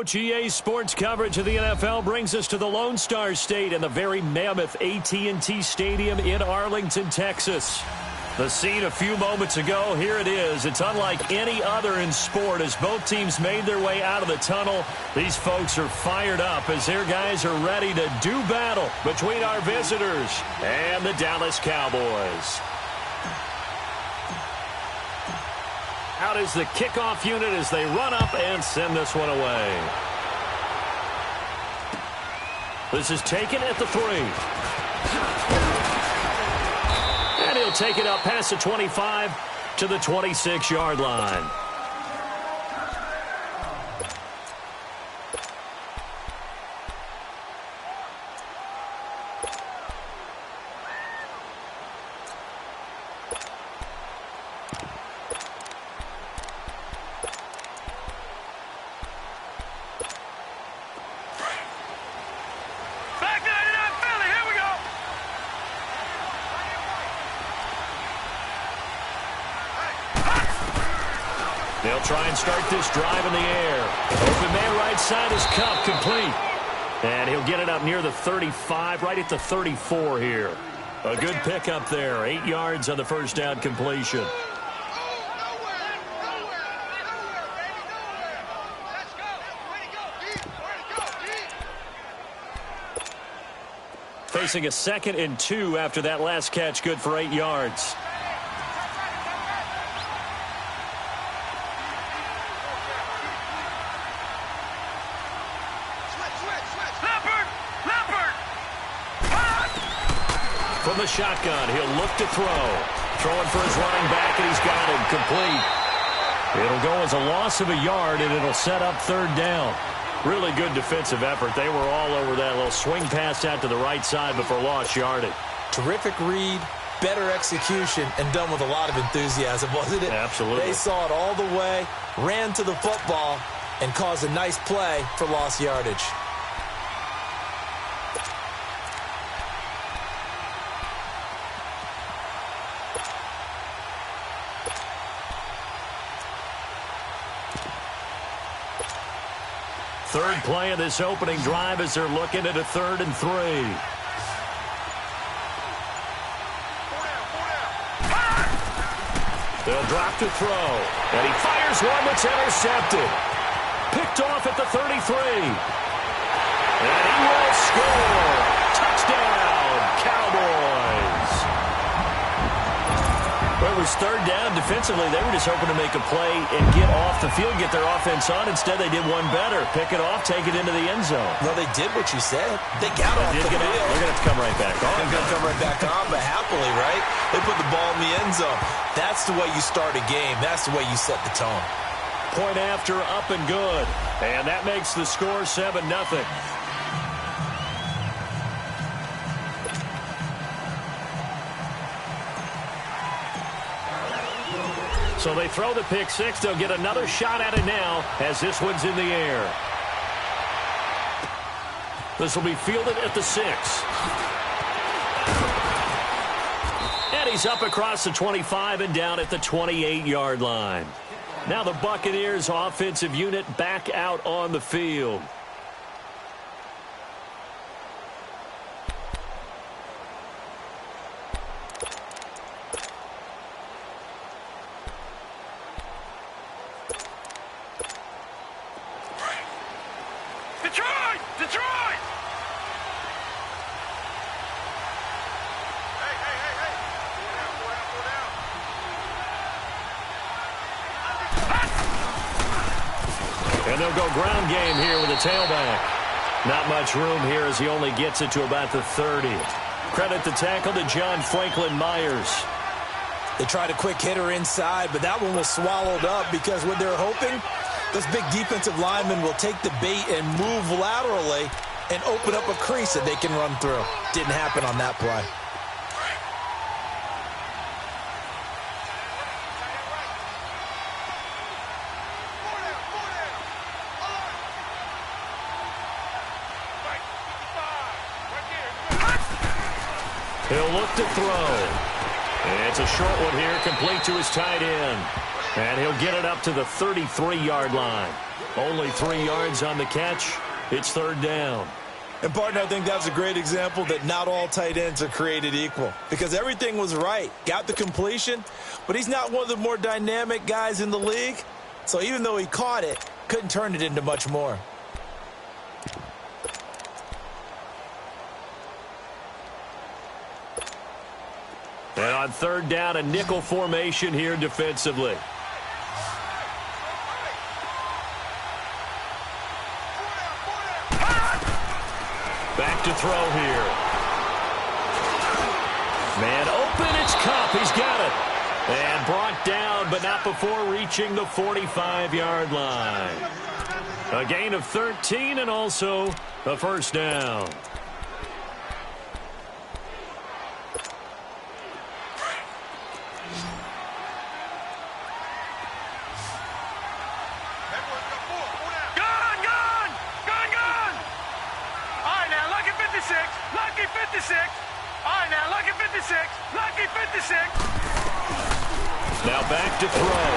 GA Sports coverage of the NFL brings us to the Lone Star State and the very mammoth AT&T Stadium in Arlington, Texas. The scene a few moments ago, here it is. It's unlike any other in sport as both teams made their way out of the tunnel. These folks are fired up as their guys are ready to do battle between our visitors and the Dallas Cowboys. Out is the kickoff unit as they run up and send this one away. This is taken at the 3. And he'll take it up past the 25 to the 26-yard line. They'll try and start this drive in the air. Open man right side is Cup, complete. And he'll get it up near the 35, right at the 34 here. A good pickup there. 8 yards on the first down completion. Facing a 2nd and 2 after that last catch, good for 8 yards. From the shotgun, he'll look to throw. Throwing for his running back, and he's got him complete. It'll go as a loss of a yard, and it'll set up 3rd down. Really good defensive effort. They were all over that little swing pass out to the right side before lost yardage. Terrific read, better execution, and done with a lot of enthusiasm, wasn't it? Absolutely. They saw it all the way, ran to the football, and caused a nice play for lost yardage. Third play of this opening drive as they're looking at a 3rd and 3. They'll drop to throw. And he fires one that's intercepted. Picked off at the 33. And he will score. Touchdown, Cowboys. Well, it was 3rd down. Defensively, they were just hoping to make a play and get off the field, get their offense on. Instead, they did one better. Pick it off, take it into the end zone. Well, they did what you said. They got off the field. They're going to have to come right back on. They're going to come right back on, but happily, right? They put the ball in the end zone. That's the way you start a game. That's the way you set the tone. Point after, up and good. And that makes the score 7-0. So they throw the pick 6. They'll get another shot at it now as this one's in the air. This will be fielded at the 6. And he's up across the 25 and down at the 28-yard line. Now the Buccaneers offensive unit back out on the field. And they'll go ground game here with a tailback. Not much room here as he only gets it to about the 30. Credit the tackle to John Franklin Myers. They tried a quick hitter inside, but that one was swallowed up because what they're hoping, this big defensive lineman will take the bait and move laterally and open up a crease that they can run through. Didn't happen on that play. He'll look to throw. It's a short one here, complete to his tight end. And he'll get it up to the 33-yard line. Only 3 yards on the catch. It's third down. And, partner, I think that's a great example that not all tight ends are created equal, because everything was right. Got the completion, but he's not one of the more dynamic guys in the league. So even though he caught it, couldn't turn it into much more. And on third down, a nickel formation here defensively. Back to throw here. Man open, it's Cup. He's got it. And brought down, but not before reaching the 45-yard line. A gain of 13 and also a first down. Lucky 56. All right, now, lucky 56. Lucky 56. Now back to throw.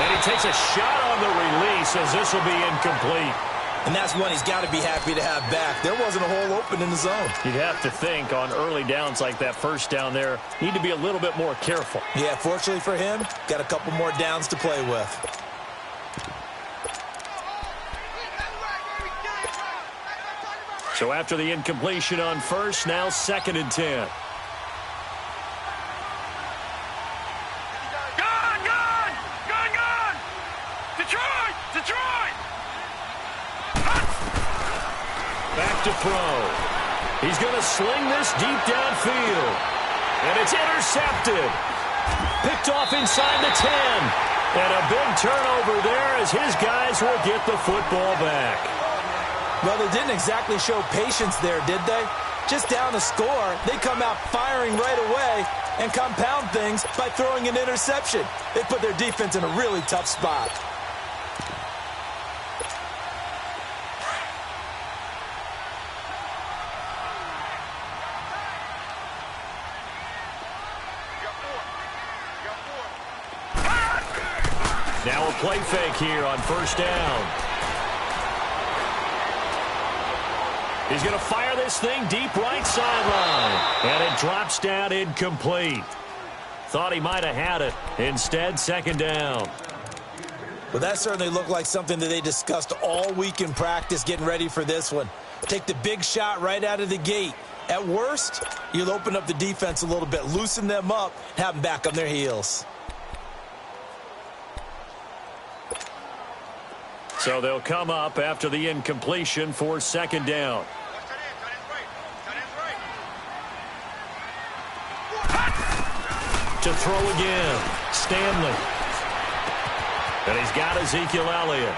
And he takes a shot on the release as this will be incomplete. And that's one he's got to be happy to have back. There wasn't a hole open in the zone. You'd have to think on early downs like that first down there, need to be a little bit more careful. Yeah, fortunately for him, got a couple more downs to play with. So after the incompletion on first, now 2nd and 10. Gun! Detroit! Back to throw. He's going to sling this deep downfield. And it's intercepted. Picked off inside the 10. And a big turnover there as his guys will get the football back. Well, they didn't exactly show patience there, did they? Just down a score, they come out firing right away and compound things by throwing an interception. They put their defense in a really tough spot. Now a play fake here on first down. He's going to fire this thing deep right sideline. And it drops down incomplete. Thought he might have had it. Instead, 2nd down. Well, that certainly looked like something that they discussed all week in practice getting ready for this one. Take the big shot right out of the gate. At worst, you'll open up the defense a little bit, loosen them up, have them back on their heels. So they'll come up after the incompletion for 2nd down. To throw again, Stanley. And he's got Ezekiel Elliott.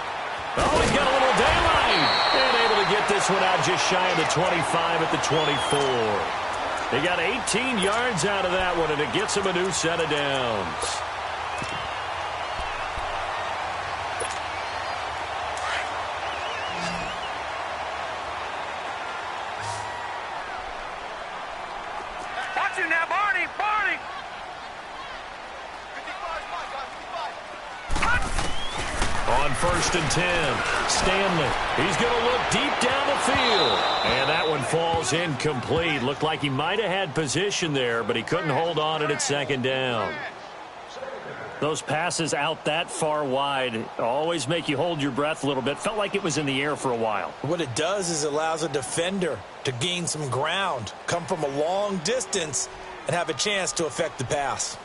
Oh, he's got a little daylight. And able to get this one out just shy of the 25 at the 24. They got 18 yards out of that one, and it gets him a new set of downs. Watch him now, Barney! On 1st and 10, Stanley. He's going to look deep down the field. And that one falls incomplete. Looked like he might have had position there, but he couldn't hold on it at 2nd down. Those passes out that far wide always make you hold your breath a little bit. Felt like it was in the air for a while. What it does is it allows a defender to gain some ground, come from a long distance, and have a chance to affect the pass.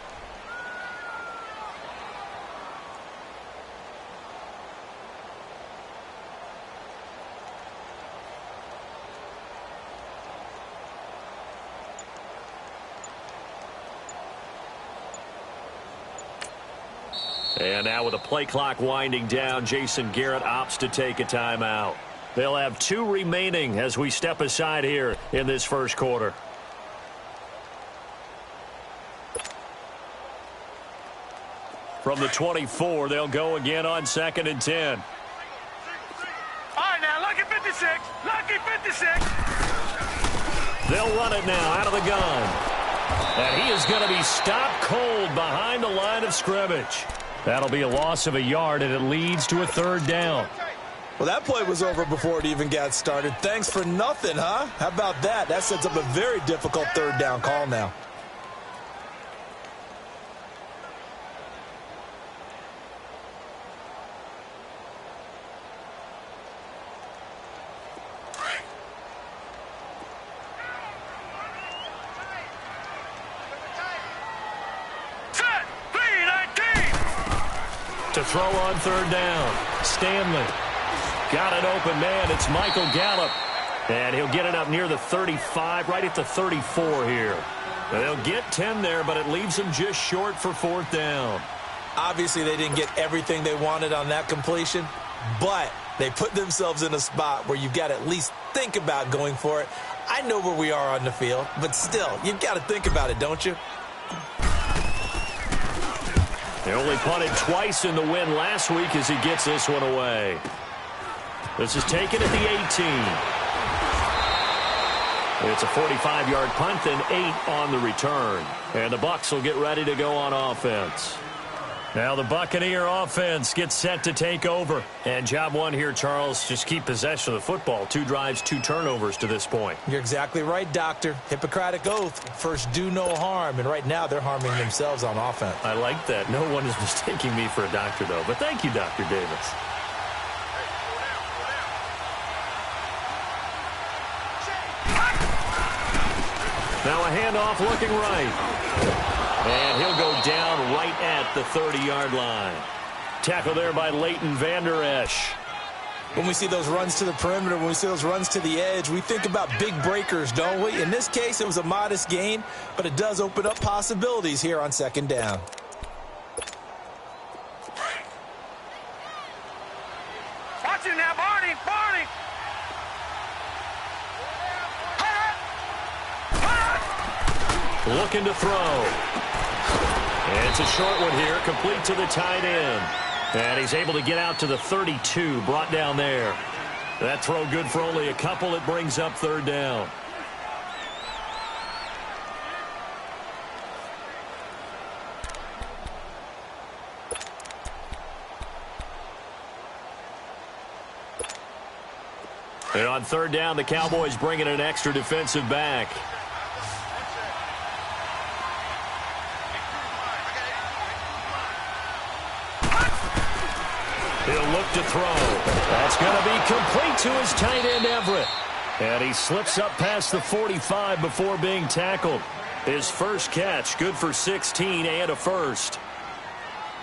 And now with the play clock winding down, Jason Garrett opts to take a timeout. They'll have 2 remaining as we step aside here in this first quarter. From the 24, they'll go again on 2nd and 10. All right, now, lucky 56. Lucky 56. They'll run it now out of the gun. And he is going to be stopped cold behind the line of scrimmage. That'll be a loss of a yard, and it leads to a 3rd down. Well, that play was over before it even got started. Thanks for nothing, huh? How about that? That sets up a very difficult third down call now. To throw on third down, Stanley. Got an open man. It's Michael Gallup. And he'll get it up near the 35, right at the 34 here. They'll get 10 there, but it leaves them just short for fourth down. Obviously, they didn't get everything they wanted on that completion, but they put themselves in a spot where you've got to at least think about going for it. I know where we are on the field, but still, you've got to think about it, don't you? They only punted twice in the win last week as he gets this one away. This is taken at the 18. It's a 45-yard punt and 8 on the return. And the Bucs will get ready to go on offense. Now the Buccaneer offense gets set to take over. And job one here, Charles, just keep possession of the football. 2 drives, 2 turnovers to this point. You're exactly right, Doctor. Hippocratic oath. First, do no harm. And right now, they're harming themselves on offense. I like that. No one is mistaking me for a doctor, though. But thank you, Dr. Davis. Now a handoff looking right. And he'll go down right at the 30-yard line. Tackle there by Leighton Vander Esch. When we see those runs to the perimeter, when we see those runs to the edge, we think about big breakers, don't we? In this case, it was a modest gain, but it does open up possibilities here on second down. Watch it now, Barney, Barney. Looking to throw. And it's a short one here, complete to the tight end. And he's able to get out to the 32, brought down there. That throw good for only a couple. It brings up third down. And on third down, the Cowboys bring in an extra defensive back. He'll look to throw. That's going to be complete to his tight end, Everett. And he slips up past the 45 before being tackled. His first catch, good for 16 and a first.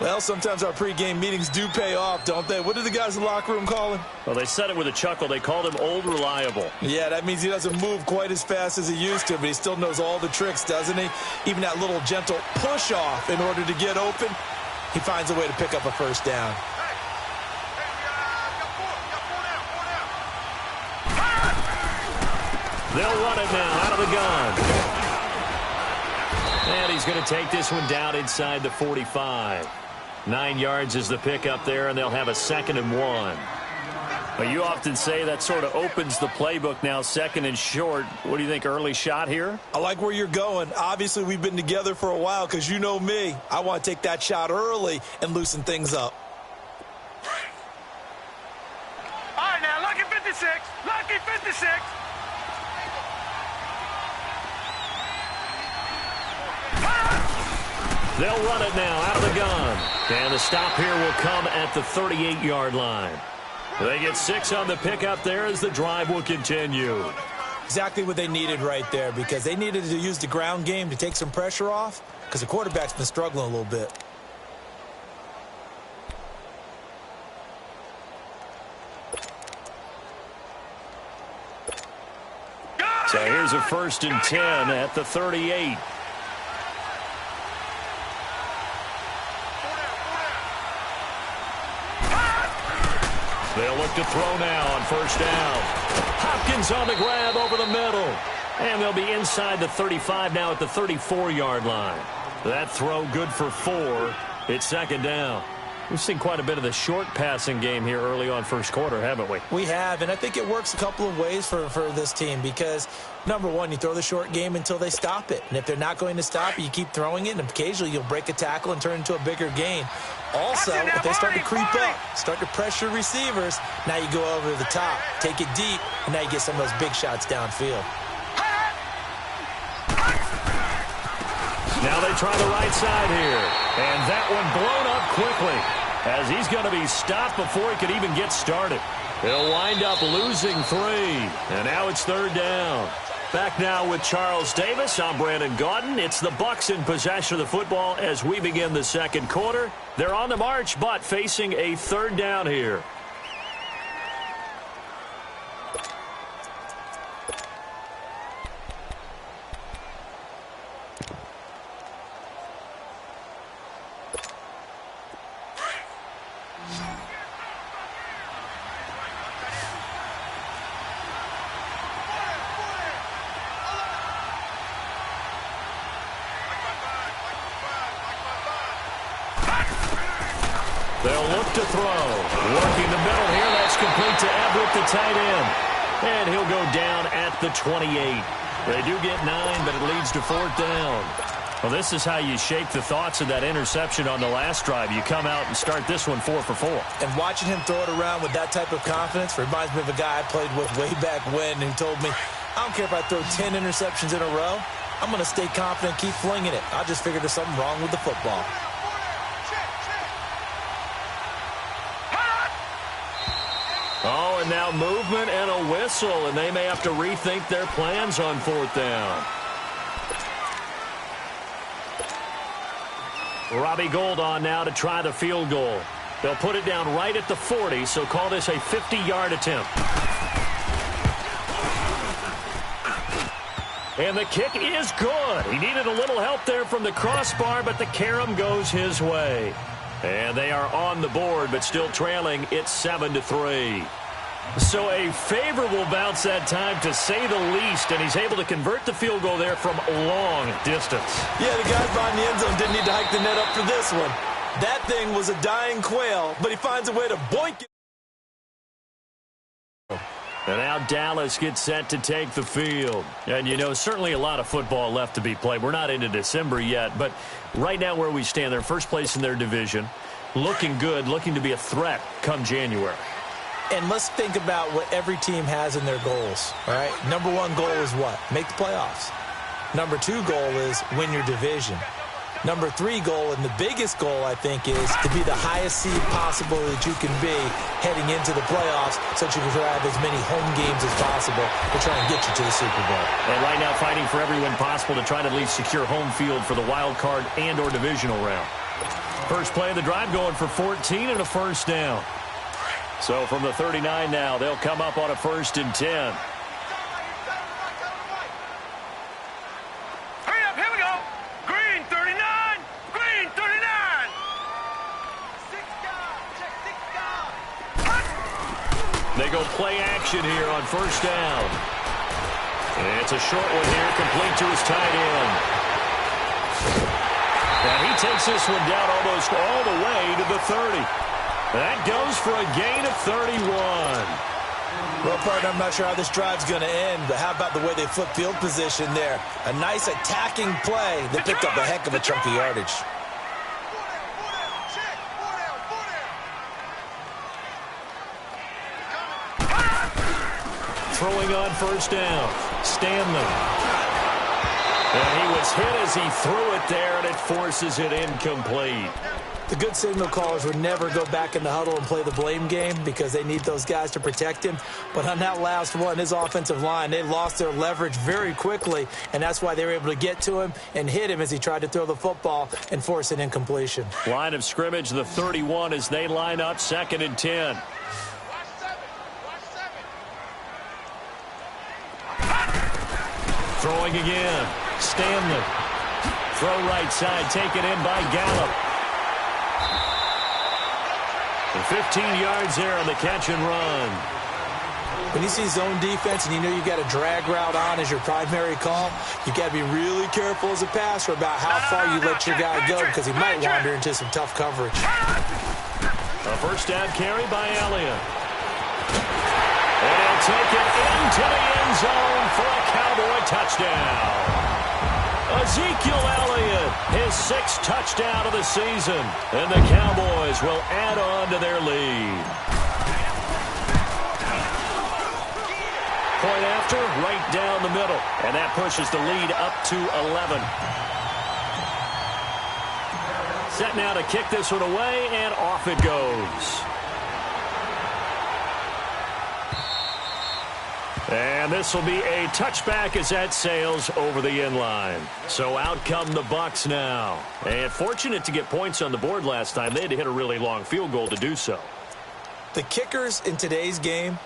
Well, sometimes our pregame meetings do pay off, don't they? What did the guys in the locker room call him? Well, they said it with a chuckle. They called him Old Reliable. Yeah, that means he doesn't move quite as fast as he used to, but he still knows all the tricks, doesn't he? Even that little gentle push-off in order to get open, he finds a way to pick up a first down. They'll run it now out of the gun. And he's going to take this one down inside the 45. 9 yards is the pickup there, and they'll have a 2nd and 1. But you often say that sort of opens the playbook now, 2nd and short. What do you think, early shot here? I like where you're going. Obviously, we've been together for a while because you know me. I want to take that shot early and loosen things up. All right, now, lucky 56. Lucky 56. They'll run it now out of the gun. And the stop here will come at the 38-yard line. They get 6 on the pickup there as the drive will continue. Exactly what they needed right there, because they needed to use the ground game to take some pressure off because the quarterback's been struggling a little bit. So here's a 1st and 10 at the 38. They'll look to throw now on 1st down. Hopkins on the grab over the middle. And they'll be inside the 35 now at the 34-yard line. That throw good for 4. It's 2nd down. We've seen quite a bit of the short passing game here early on first quarter, haven't we? We have, and I think it works a couple of ways for this team because, number one, you throw the short game until they stop it. And if they're not going to stop it, you keep throwing it, and occasionally you'll break a tackle and turn it into a bigger gain. Also, if they start to creep up, start to pressure receivers, now you go over to the top, take it deep, and now you get some of those big shots downfield. Now they try the right side here. And that one blown up quickly as he's going to be stopped before he could even get started. He'll wind up losing 3. And now it's 3rd down. Back now with Charles Davis. I'm Brandon Gaudin. It's the Bucs in possession of the football as we begin the second quarter. They're on the march, but facing a 3rd down here. They'll look to throw. Working the middle here. That's complete to Everett, the tight end. And he'll go down at the 28. They do get 9, but it leads to 4th down. Well, this is how you shake the thoughts of that interception on the last drive. You come out and start this one 4 for 4. And watching him throw it around with that type of confidence reminds me of a guy I played with way back when who told me, I don't care if I throw 10 interceptions in a row. I'm going to stay confident, keep flinging it. I just figured there's something wrong with the football. Oh, and now movement and a whistle, and they may have to rethink their plans on 4th down. Robbie Gould on now to try the field goal. They'll put it down right at the 40, so call this a 50-yard attempt. And the kick is good. He needed a little help there from the crossbar, but the carom goes his way. And they are on the board, but still trailing. It's 7-3. So a favorable bounce that time, to say the least, and he's able to convert the field goal there from long distance. Yeah, the guys behind the end zone didn't need to hike the net up for this one. That thing was a dying quail, but he finds a way to boink it. And now Dallas gets set to take the field. And, you know, certainly a lot of football left to be played. We're not into December yet, but right now where we stand, they're first place in their division, looking good, looking to be a threat come January. And let's think about what every team has in their goals, all right? Number 1 goal is what? Make the playoffs. Number 2 goal is win your division. Number 3 goal, and the biggest goal, I think, is to be the highest seed possible that you can be heading into the playoffs so that you can have as many home games as possible to try and get you to the Super Bowl. And right now fighting for every win possible to try to at least secure home field for the wild card and or divisional round. First play of the drive going for 14 and a 1st down. So from the 39 now, they'll come up on a 1st and 10. Hurry up, here we go. Green 39. Green 39. 6 down. Check 6 down. They go play action here on 1st down. And it's a short one here, complete to his tight end. And he takes this one down almost all the way to the 30. That goes for a gain of 31. Well, partner, I'm not sure how this drive's going to end, but how about the way they flip field position there? A nice attacking play that picked up a heck of a chunk of yardage. Throwing on 1st down, Stanley. And he was hit as he threw it there, and it forces it incomplete. The good signal callers would never go back in the huddle and play the blame game because they need those guys to protect him. But on that last one, his offensive line, they lost their leverage very quickly, and that's why they were able to get to him and hit him as he tried to throw the football and force an incompletion. Line of scrimmage, the 31, as they line up 2nd and 10. Throwing again, Stanley. Throw right side, taken in by Gallup. 15 yards there on the catch and run. When you see zone defense and you know you got a drag route on as your primary call, you got to be really careful as a passer about how far you let your guy go because he might wander into some tough coverage. A first down carry by Elliott. And he'll take it into the end zone for a Cowboy touchdown. Ezekiel Elliott, his 6th touchdown of the season. And the Cowboys will add on to their lead. Point after, right down the middle. And that pushes the lead up to 11. Set now to kick this one away, and off it goes. And this will be a touchback as that sails over the end line. So out come the Bucs now. And fortunate to get points on the board last time. They had to hit a really long field goal to do so. The kickers in today's game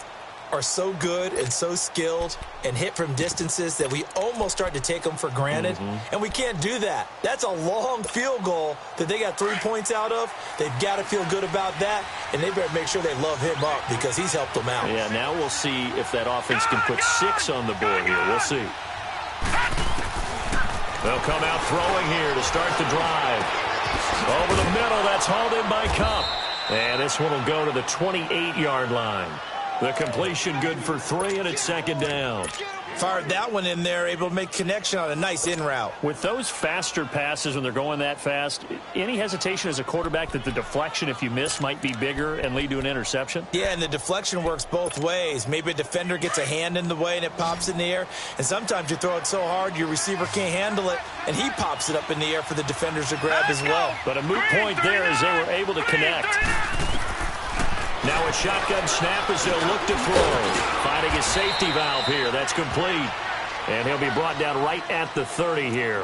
are so good and so skilled and hit from distances that we almost start to take them for granted. And we can't do that. That's a long field goal that they got 3 points out of. They've got to feel good about that, and they better make sure they love him up because he's helped them out. Yeah, now we'll see if that offense can put 6 on the board here. We'll see. They'll come out throwing here to start the drive. Over the middle, that's hauled in by Kupp. And this one will go to the 28-yard line. The completion good for 3, and it's 2nd down. Fired that one in there, able to make connection on a nice in route. With those faster passes when they're going that fast, any hesitation as a quarterback that the deflection, if you miss, might be bigger and lead to an interception? Yeah, and the deflection works both ways. Maybe a defender gets a hand in the way and it pops in the air. And sometimes you throw it so hard your receiver can't handle it, and he pops it up in the air for the defenders to grab as well. But a moot point there as they were able to connect. Now a shotgun snap as they'll look to throw. Finding his safety valve here. That's complete. And he'll be brought down right at the 30 here.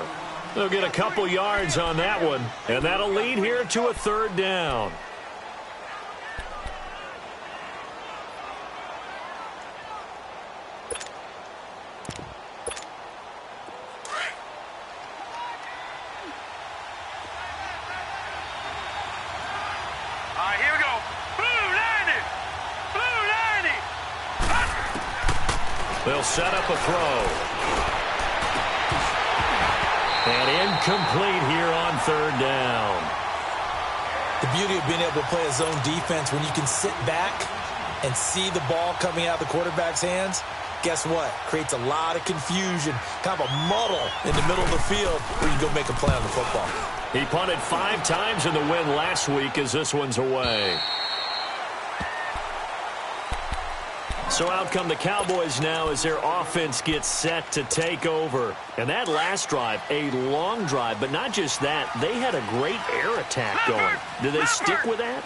They'll get a couple yards on that one. And that'll lead here to a 3rd down. They'll set up a throw. And incomplete here on 3rd down. The beauty of being able to play a zone defense when you can sit back and see the ball coming out of the quarterback's hands, guess what? Creates a lot of confusion, kind of a muddle in the middle of the field where you go make a play on the football. He punted 5 times in the win last week as this one's away. So out come the Cowboys now as their offense gets set to take over. And that last drive, a long drive, but not just that. They had a great air attack going. Did they stick with that?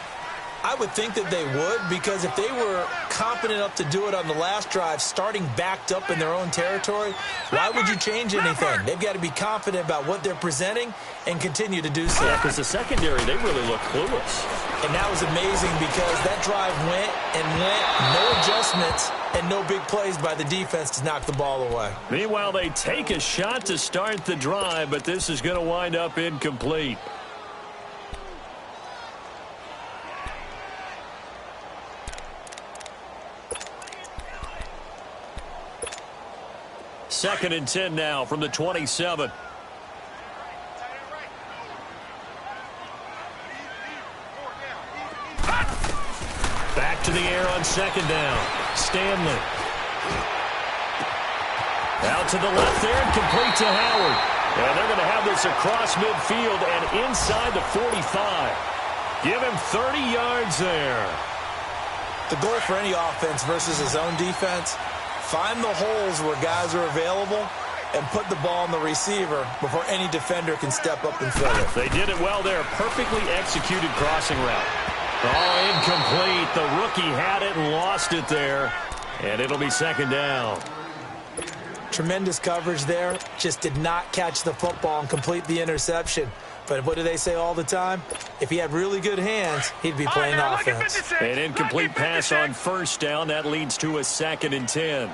I would think that they would, because if they were confident enough to do it on the last drive, starting backed up in their own territory, why would you change anything? They've got to be confident about what they're presenting and continue to do so. Yeah, because the secondary, they really look clueless. And that was amazing because that drive went and went, no adjustments and no big plays by the defense to knock the ball away. Meanwhile, they take a shot to start the drive, but this is going to wind up incomplete. Second and 10 now from the 27. Back to the air on 2nd down. Stanley. Out to the left there and complete to Howard. And they're going to have this across midfield and inside the 45. Give him 30 yards there. The goal for any offense versus a zone defense, find the holes where guys are available and put the ball on the receiver before any defender can step up and fill it. They did it well there. Perfectly executed crossing route. Oh, incomplete. The rookie had it and lost it there. And it'll be 2nd down. Tremendous coverage there. Just did not catch the football and complete the interception. But what do they say all the time? If he had really good hands, he'd be playing offense. An incomplete pass on 1st down. That leads to a 2nd and 10.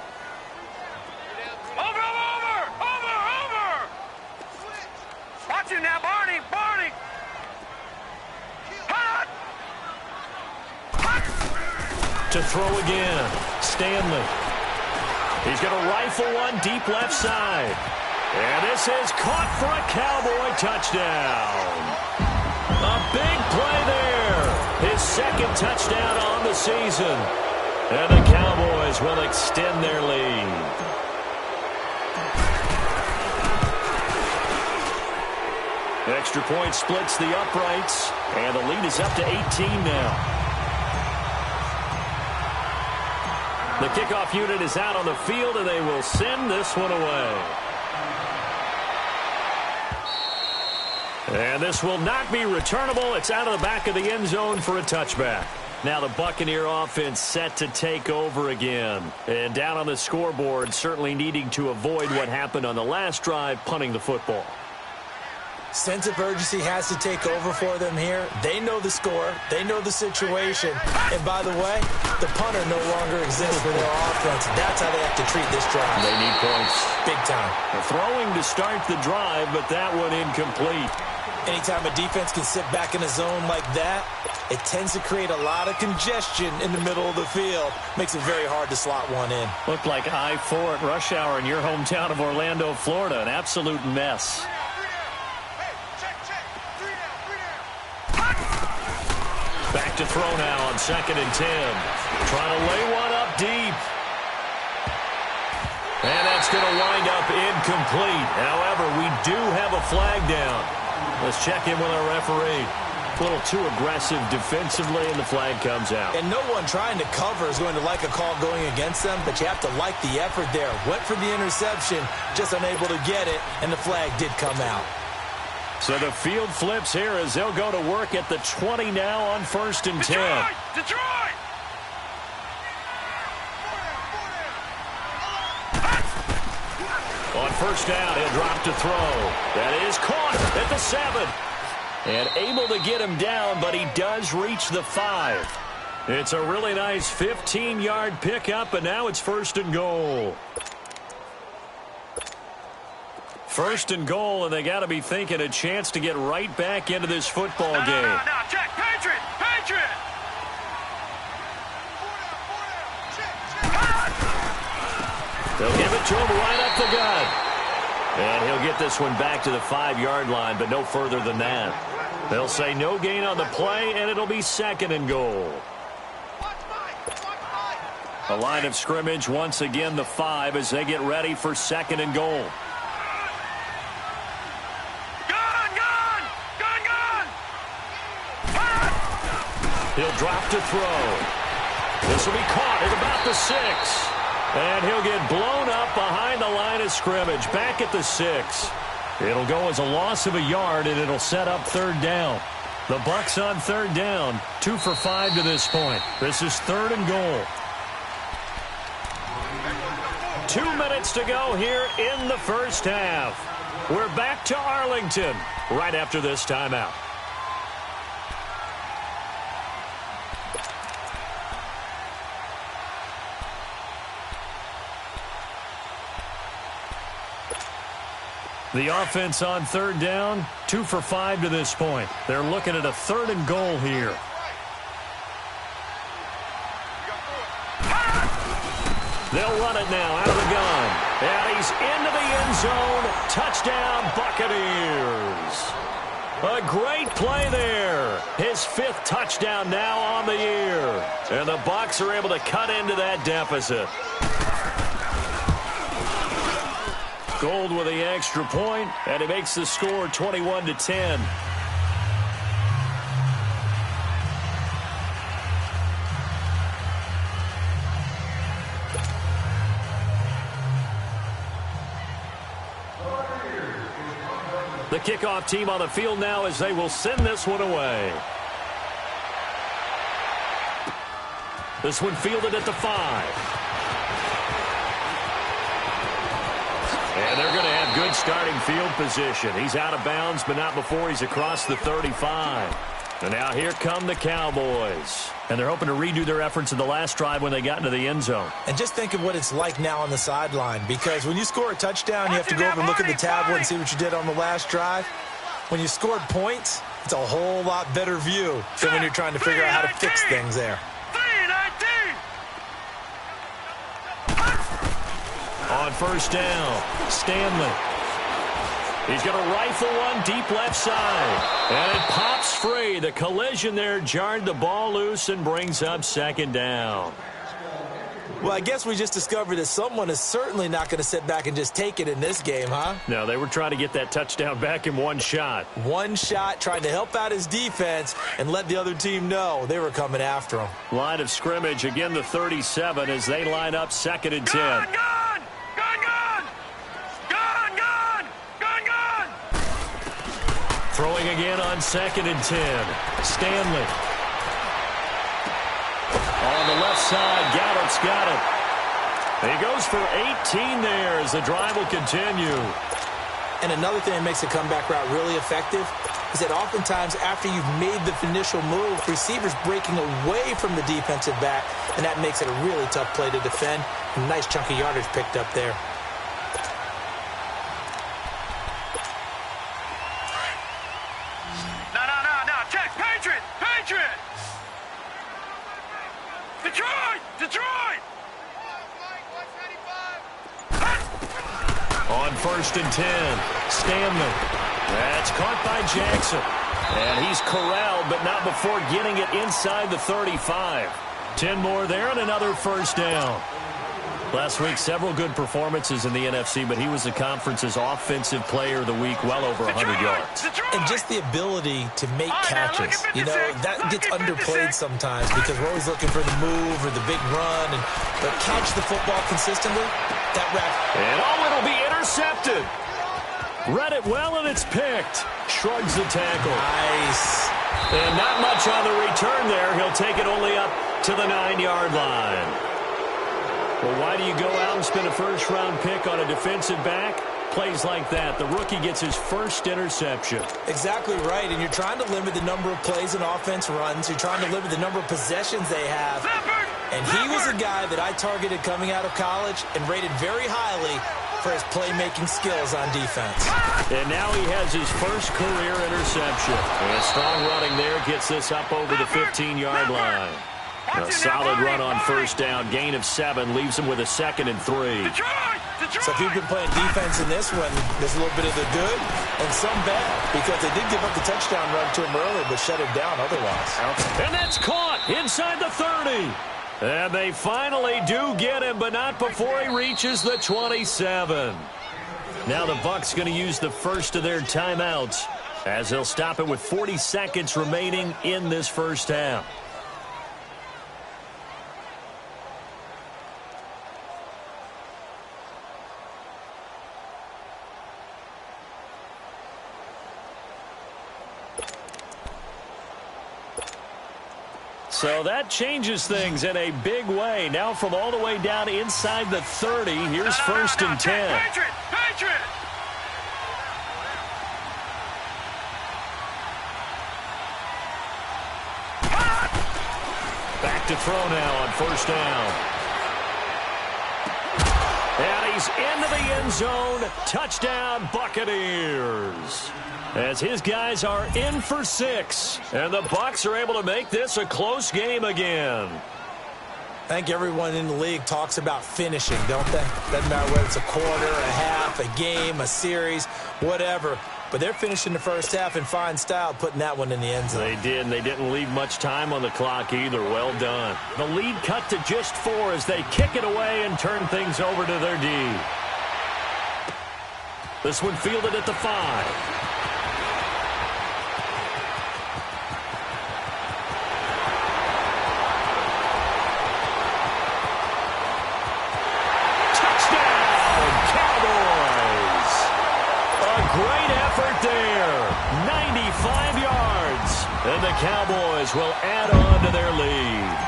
Over! Watch him now, Barney! To throw again. Stanley. He's going to rifle one deep left side. And this is caught for a Cowboy touchdown. A big play there. His second touchdown on the season. And the Cowboys will extend their lead. Extra point splits the uprights, and the lead is up to 18 now. The kickoff unit is out on the field, and they will send this one away. And this will not be returnable. It's out of the back of the end zone for a touchback. Now the Buccaneer offense set to take over again. And down on the scoreboard, certainly needing to avoid what happened on the last drive, punting the football. Sense of urgency has to take over for them here. They know the score. They know the situation. And by the way, the punter no longer exists for their offense. That's how they have to treat this drive. They need points. Big time. They're throwing to start the drive, but that one incomplete. Anytime a defense can sit back in a zone like that, it tends to create a lot of congestion in the middle of the field. Makes it very hard to slot one in. Looked like I-4 at rush hour in your hometown of Orlando, Florida. An absolute mess. Back to throw now on 2nd and 10. Trying to lay one up deep. And that's going to wind up incomplete. However, we do have a flag down. Let's check in with our referee. A little too aggressive defensively, and the flag comes out. And no one trying to cover is going to like a call going against them, but you have to like the effort there. Went for the interception, just unable to get it, and the flag did come out. So the field flips here as they'll go to work at the 20 now on 1st and 10. Detroit! On 1st down, he'll drop to throw. That is caught at the 7. And able to get him down, but he does reach the 5. It's a really nice 15-yard pickup, and now it's 1st and goal. 1st and goal, and they got to be thinking a chance to get right back into this football game. No, Jack, Patriot! They'll give it to him right up the gut. And he'll get this one back to the 5-yard line, but no further than that. They'll say no gain on the play, and it'll be 2nd and goal. A line of scrimmage, once again the 5 as they get ready for 2nd and goal. He'll drop to throw. This will be caught at about the 6. And he'll get blown up behind the line of scrimmage, back at the 6. It'll go as a loss of a yard, and it'll set up 3rd down. The Bucs on 3rd down, 2 for 5 to this point. This is 3rd and goal. 2 minutes to go here in the first half. We're back to Arlington right after this timeout. The offense on 3rd down, 2 for 5 to this point. They're looking at a 3rd and goal here. They'll run it now out of the gun. And he's into the end zone. Touchdown, Buccaneers. A great play there. His 5th touchdown now on the year. And the Bucs are able to cut into that deficit. Gold with the extra point, and it makes the score 21-10. The kickoff team on the field now as they will send this one away. This one fielded at the 5. And they're going to have good starting field position. He's out of bounds, but not before he's across the 35. And now here come the Cowboys. And they're hoping to redo their efforts in the last drive when they got into the end zone. And just think of what it's like now on the sideline, because when you score a touchdown, you have to go over and look at the tablet and see what you did on the last drive. When you scored points, it's a whole lot better view than when you're trying to figure out how to fix things there. On 1st down, Stanley. He's going to rifle one deep left side. And it pops free. The collision there jarred the ball loose and brings up second down. Well, I guess we just discovered that someone is certainly not going to sit back and just take it in this game, huh? No, they were trying to get that touchdown back in one shot. One shot, trying to help out his defense and let the other team know they were coming after him. Line of scrimmage, again the 37 as they line up 2nd and 10. Gun! Gun! Gun! Gun! Gun! Gun! Gun! Gun! Throwing again on 2nd and 10. Stanley. On the left side, Gallup's got it. He goes for 18 there as the drive will continue. And another thing that makes the comeback route really effective is that oftentimes after you've made the initial move, receivers breaking away from the defensive back, and that makes it a really tough play to defend. A nice chunk of yardage picked up there. No. Check. Patriot! Patriot! Detroit! Detroit! On 1st and 10, Stanley. That's caught by Jackson. And he's corralled, but not before getting it inside the 35. 10 more there and another first down. Last week, several good performances in the NFC, but he was the conference's offensive player of the week, well over 100 yards. And just the ability to make catches. You know, that gets underplayed sometimes because we're always looking for the move or the big run. But catch the football consistently, that wrap. And it'll be intercepted. Read it well, and it's picked. Shrugs the tackle. Nice. And not much on the return there. He'll take it only up to the 9-yard line. Well, why do you go out and spend a first-round pick on a defensive back? Plays like that. The rookie gets his first interception. Exactly right, and you're trying to limit the number of plays an offense runs. You're trying to limit the number of possessions they have. And he was a guy that I targeted coming out of college and rated very highly for his playmaking skills on defense. And now he has his first career interception. And a strong running there gets this up over the 15-yard line. A solid run on first down. Gain of 7 leaves him with a 2nd and 3. So if you've been playing defense in this one, there's a little bit of the good and some bad because they did give up the touchdown run to him early but shut him down otherwise. And that's caught inside the 30. And they finally do get him, but not before he reaches the 27. Now the Bucs going to use the first of their timeouts as they'll stop it with 40 seconds remaining in this first half. So that changes things in a big way. Now from all the way down inside the 30, here's 1st and 10. Patriot! Patriot! Back to throw now on first down. And he's into the end zone. Touchdown, Buccaneers. As his guys are in for 6. And the Bucs are able to make this a close game again. I think everyone in the league talks about finishing, don't they? Doesn't matter whether it's a quarter, a half, a game, a series, whatever. But they're finishing the first half in fine style, putting that one in the end zone. They did, and they didn't leave much time on the clock either. Well done. The lead cut to just 4 as they kick it away and turn things over to their D. This one fielded at the 5. There, 95 yards, and the Cowboys will add on to their lead.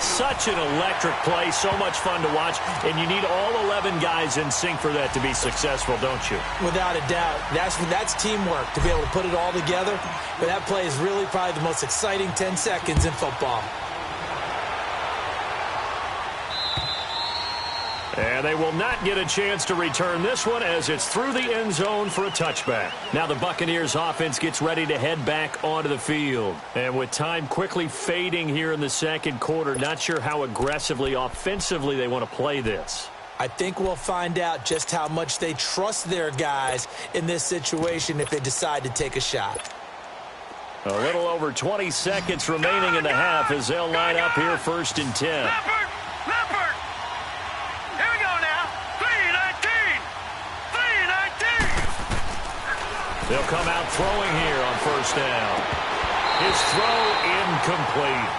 Such an electric play, so much fun to watch, and you need all 11 guys in sync for that to be successful, don't you? Without a doubt. That's teamwork, to be able to put it all together. But that play is really probably the most exciting 10 seconds in football. And they will not get a chance to return this one as it's through the end zone for a touchback. Now the Buccaneers offense gets ready to head back onto the field. And with time quickly fading here in the second quarter, not sure how aggressively, offensively they want to play this. I think we'll find out just how much they trust their guys in this situation if they decide to take a shot. A little over 20 seconds remaining in the half as they'll line up here 1st and 10. Leopard! Here we go now. 3-19! 3-19! They'll come out throwing here on 1st down. His throw incomplete.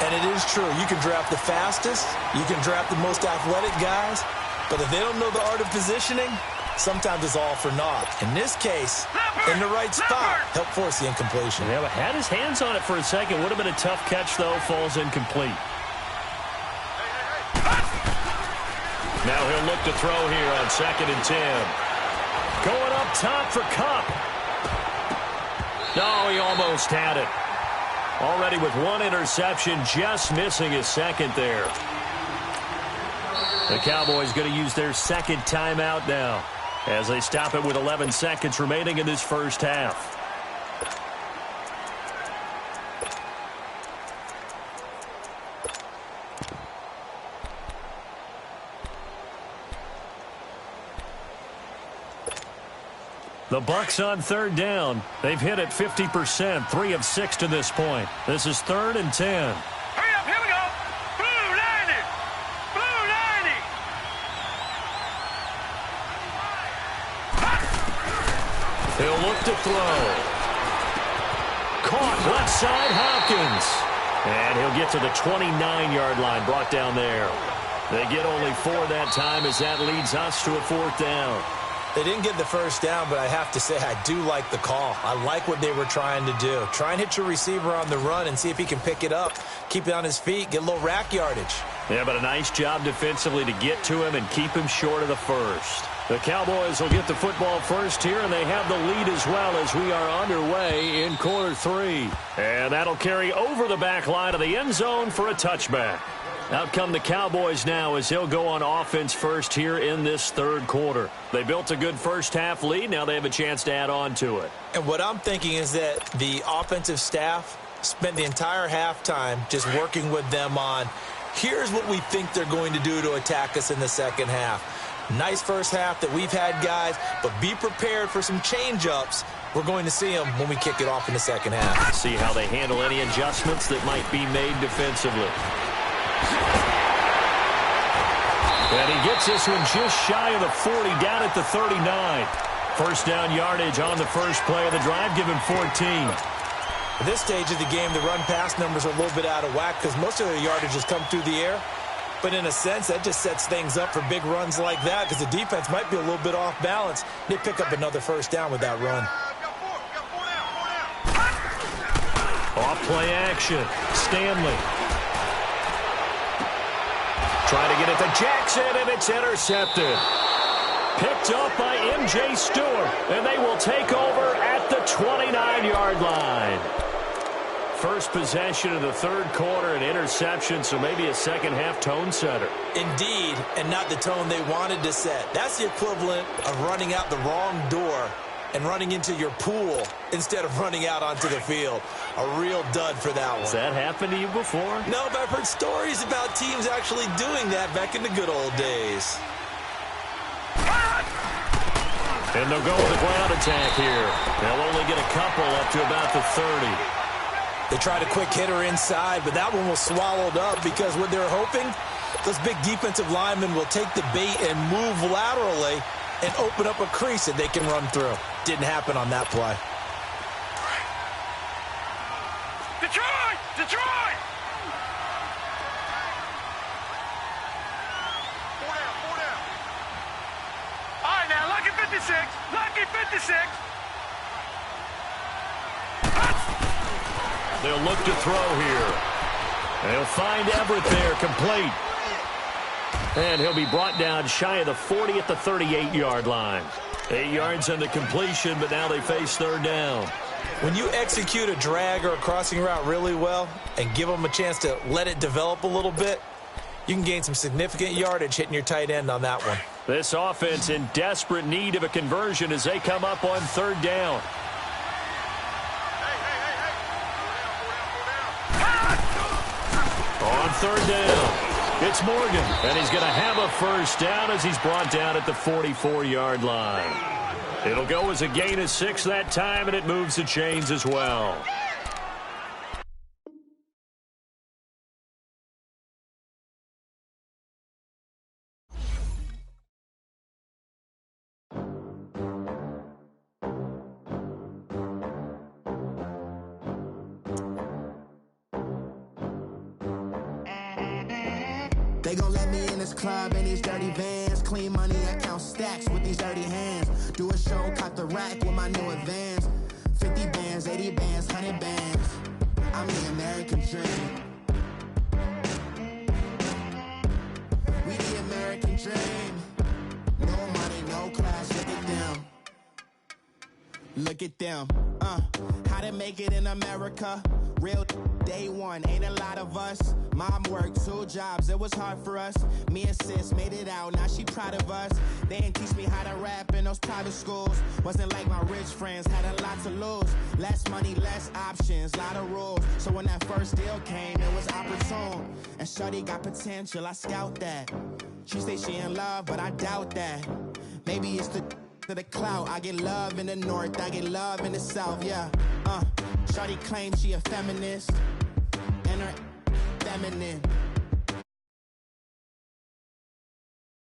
And it is true. You can draft the fastest. You can draft the most athletic guys. But if they don't know the art of positioning, sometimes it's all for naught. In this case, in the right spot, help force the incompletion. Yeah, but had his hands on it for a second. Would have been a tough catch, though. Falls incomplete. Now he'll look to throw here on 2nd and 10. Going up top for Kupp. No, he almost had it. Already with 1 interception, just missing his 2nd there. The Cowboys going to use their 2nd timeout now as they stop it with 11 seconds remaining in this 1st half. The Bucs on 3rd down. They've hit it 50%, 3 of 6 to this point. This is 3rd and 10. Hurry up, here we go. Blue 90! Blue 90! He'll look to throw. Caught left side, Hopkins. And he'll get to the 29-yard line, brought down there. They get only 4 that time as that leads us to a 4th down. They didn't get the 1st down, but I have to say I do like the call. I like what they were trying to do. Try and hit your receiver on the run and see if he can pick it up. Keep it on his feet, get a little rack yardage. Yeah, but a nice job defensively to get to him and keep him short of the 1st. The Cowboys will get the football first here, and they have the lead as well as we are underway in quarter 3. And that'll carry over the back line of the end zone for a touchback. Out come the Cowboys now as they'll go on offense first here in this 3rd quarter. They built a good 1st half lead. Now they have a chance to add on to it. And what I'm thinking is that the offensive staff spent the entire halftime just working with them on, here's what we think they're going to do to attack us in the 2nd half. Nice 1st half that we've had, guys, but be prepared for some change-ups. We're going to see them when we kick it off in the 2nd half. See how they handle any adjustments that might be made defensively. And he gets this one just shy of the 40, down at the 39. 1st down yardage on the first play of the drive, give him 14. At this stage of the game, the run-pass numbers are a little bit out of whack because most of their yardage has come through the air. But in a sense, that just sets things up for big runs like that because the defense might be a little bit off balance. They pick up another 1st down with that run. Off play action. Stanley. Trying to get it to Jackson, and it's intercepted. Picked up by M.J. Stewart, and they will take over at the 29-yard line. First possession of the 3rd quarter, an interception, so maybe a 2nd half tone setter. Indeed, and not the tone they wanted to set. That's the equivalent of running out the wrong door and running into your pool instead of running out onto the field. A real dud for that one. Has that happened to you before? No, but I've heard stories about teams actually doing that back in the good old days. And they'll go with a ground attack here. They'll only get a couple up to about the 30. They tried a quick hitter inside, but that one was swallowed up because what they're hoping, those big defensive linemen will take the bait and move laterally and open up a crease that they can run through. Didn't happen on that play. Detroit! Detroit! 4 down. All right, now, lucky 56. Lucky 56. They'll look to throw here. They'll find Everett there, complete. And he'll be brought down shy of the 40 at the 38-yard line. 8 yards on the completion, but now they face 3rd down. When you execute a drag or a crossing route really well and give them a chance to let it develop a little bit, you can gain some significant yardage hitting your tight end on that one. This offense in desperate need of a conversion as they come up on 3rd down. On 3rd down. It's Morgan, and he's going to have a first down as he's brought down at the 44-yard line. It'll go as a gain of 6 that time, and it moves the chains as well. They gon' let me in this club in these dirty vans. Clean money, I count stacks with these dirty hands. Do a show, cut the rack with my new advance. 50 bands, 80 bands, 100 bands. I'm the American dream. We the American dream. No money, no class, look at them. Look at them, how to make it in America. Real day one, ain't a lot of us. Mom worked 2 jobs, it was hard for us. Me and sis made it out, now she proud of us. They didn't teach me how to rap in those private schools. Wasn't like my rich friends, had a lot to lose. Less money, less options, lot of rules. So when that first deal came, it was opportune. And shorty got potential, I scout that. She say she in love, but I doubt that. Maybe it's to the clout. I get love in the north, I get love in the south, yeah. Shorty claims she a feminist, and her feminine.